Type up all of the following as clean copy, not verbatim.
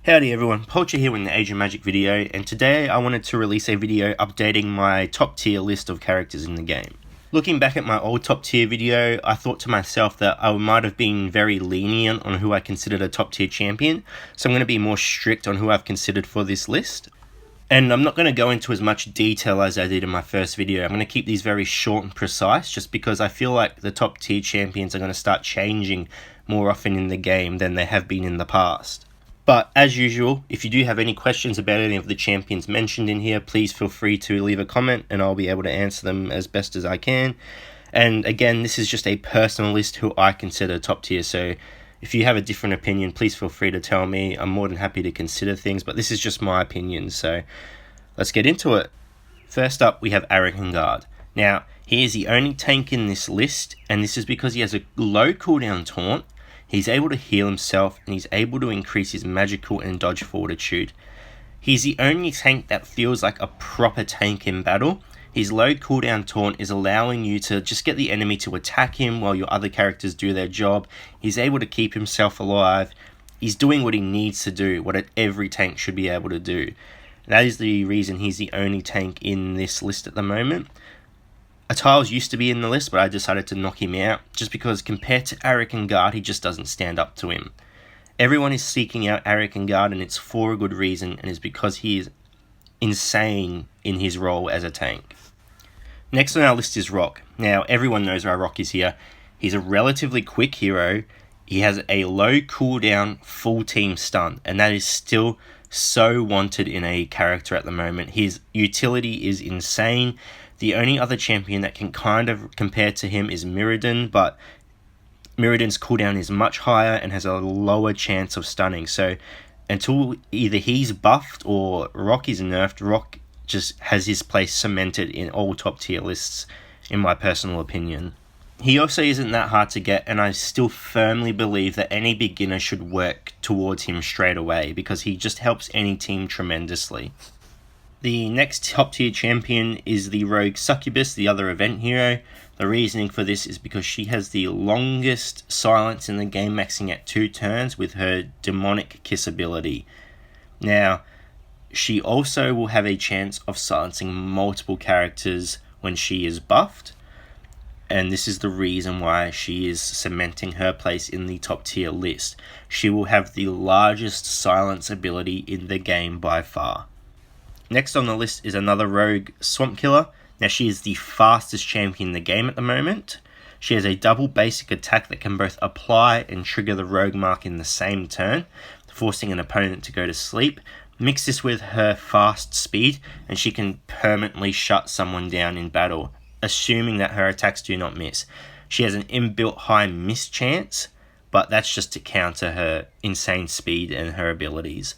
Howdy everyone, Poacher here with the Age of Magic video, and today I wanted to release a video updating my top tier list of characters in the game. Looking back at my old top tier video, I thought to myself that I might have been very lenient on who I considered a top tier champion, so I'm going to be more strict on who I've considered for this list. And I'm not going to go into as much detail as I did in my first video. I'm going to keep these very short and precise just because I feel like the top tier champions are going to start changing more often in the game than they have been in the past. But as usual, if you do have any questions about any of the champions mentioned in here, please feel free to leave a comment and I'll be able to answer them as best as I can. And again, this is just a personal list who I consider top tier, so if you have a different opinion, please feel free to tell me. I'm more than happy to consider things, but this is just my opinion, so let's get into it. First up, we have Aragon Guard. Now, he is the only tank in this list, and this is because he has a low cooldown taunt. He's able to heal himself, and he's able to increase his magical and dodge fortitude. He's the only tank that feels like a proper tank in battle. His low cooldown taunt is allowing you to just get the enemy to attack him while your other characters do their job. He's able to keep himself alive. He's doing what he needs to do, what every tank should be able to do. That is the reason he's the only tank in this list at the moment. Tiles used to be in the list, but I decided to knock him out just because compared to Aragon Guard, he just doesn't stand up to him. Everyone is seeking out Aragon Guard, and it's for a good reason, and it's because he is insane in his role as a tank. Next on our list is Rock. Now, everyone knows why Rock is here. He's a relatively quick hero. He has a low cooldown full team stun, and that is still so wanted in a character at the moment. His utility is insane. The only other champion that can kind of compare to him is Mirrodin, but Mirrodin's cooldown is much higher and has a lower chance of stunning. So until either he's buffed or Rock is nerfed, Rock just has his place cemented in all top tier lists, in my personal opinion. He also isn't that hard to get, and I still firmly believe that any beginner should work towards him straight away because he just helps any team tremendously. The next top tier champion is the Rogue Succubus, the other event hero. The reasoning for this is because she has the longest silence in the game, maxing at 2 turns with her demonic kiss ability. Now, she also will have a chance of silencing multiple characters when she is buffed, and this is the reason why she is cementing her place in the top tier list. She will have the largest silence ability in the game by far. Next on the list is another Rogue Swamp Killer. Now, she is the fastest champion in the game at the moment. She has a double basic attack that can both apply and trigger the Rogue Mark in the same turn, forcing an opponent to go to sleep. Mix this with her fast speed, and she can permanently shut someone down in battle, assuming that her attacks do not miss. She has an inbuilt high miss chance, but that's just to counter her insane speed and her abilities.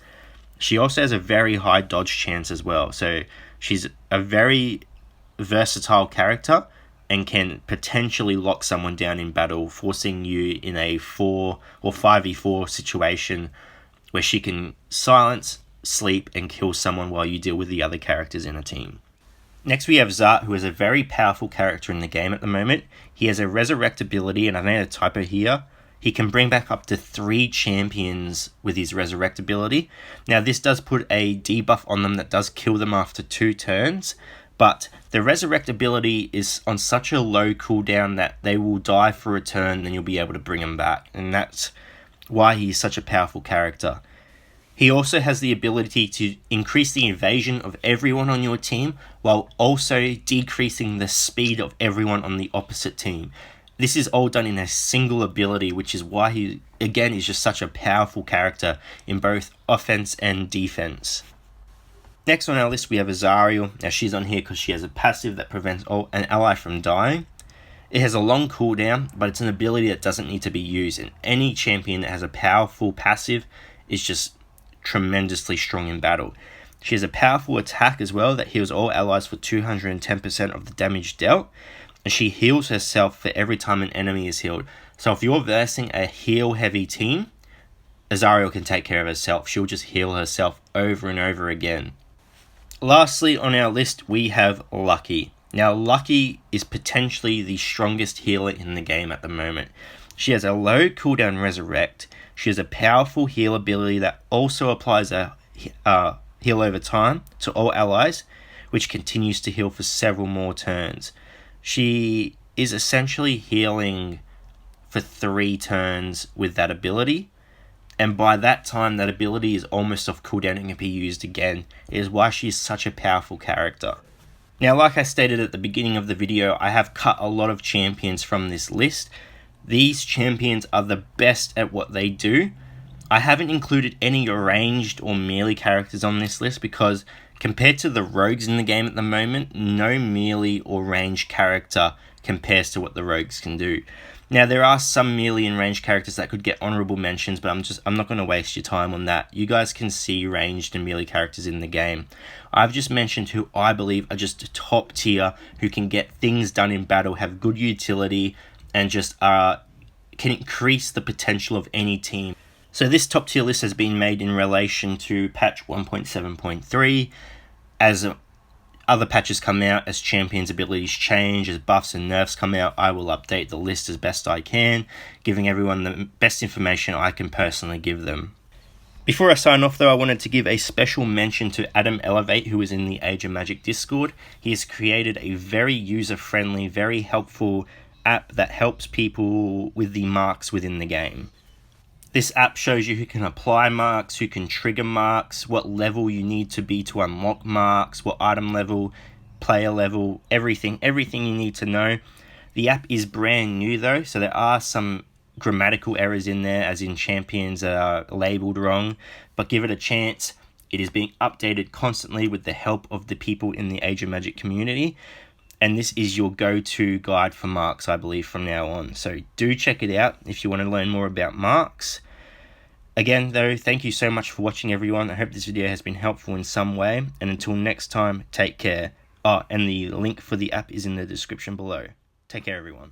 She also has a very high dodge chance as well, so she's a very versatile character and can potentially lock someone down in battle, forcing you in a 4 or 5v4 situation where she can silence, sleep, and kill someone while you deal with the other characters in a team. Next we have Zack, who is a very powerful character in the game at the moment. He has a resurrect ability, and I've made a typo here. He can bring back up to 3 champions with his resurrect ability. Now, this does put a debuff on them that does kill them after 2 turns, but the resurrect ability is on such a low cooldown that they will die for a turn, then you'll be able to bring them back, and that's why he's such a powerful character. He also has the ability to increase the evasion of everyone on your team while also decreasing the speed of everyone on the opposite team. This is all done in a single ability, which is why he, again, is just such a powerful character in both offense and defense. Next on our list, we have Azaria. Now, she's on here because she has a passive that prevents an ally from dying. It has a long cooldown, but it's an ability that doesn't need to be used, and any champion that has a powerful passive is just tremendously strong in battle. She has a powerful attack as well that heals all allies for 210% of the damage dealt, and she heals herself for every time an enemy is healed. So if you're versing a heal-heavy team, Azaria can take care of herself. She'll just heal herself over and over again. Lastly on our list, we have Lucky. Now, Lucky is potentially the strongest healer in the game at the moment. She has a low cooldown resurrect. She has a powerful heal ability that also applies a heal over time to all allies, which continues to heal for several more turns. She is essentially healing for 3 turns with that ability, and by that time that ability is almost off cooldown and can be used again. It is why she is such a powerful character. Now, like I stated at the beginning of the video, I have cut a lot of champions from this list. These champions are the best at what they do. I haven't included any ranged or melee characters on this list because compared to the rogues in the game at the moment, no melee or ranged character compares to what the rogues can do. Now, there are some melee and ranged characters that could get honorable mentions, but I'm not going to waste your time on that. You guys can see ranged and melee characters in the game. I've just mentioned who I believe are just top tier, who can get things done in battle, have good utility, and just can increase the potential of any team. So this top tier list has been made in relation to patch 1.7.3. As other patches come out, as champions' abilities change, as buffs and nerfs come out, I will update the list as best I can, giving everyone the best information I can personally give them. Before I sign off though, I wanted to give a special mention to Adam Elevate, who is in the Age of Magic Discord. He has created a very user-friendly, very helpful app that helps people with the marks within the game. This app shows you who can apply marks, who can trigger marks, what level you need to be to unlock marks, what item level, player level, everything you need to know. The app is brand new though, so there are some grammatical errors in there, as in champions are labeled wrong, but give it a chance. It is being updated constantly with the help of the people in the Age of Magic community, and this is your go-to guide for marks, I believe, from now on. So do check it out if you want to learn more about marks. Again though, thank you so much for watching everyone. I hope this video has been helpful in some way, and until next time, take care. And the link for the app is in the description below. Take care everyone.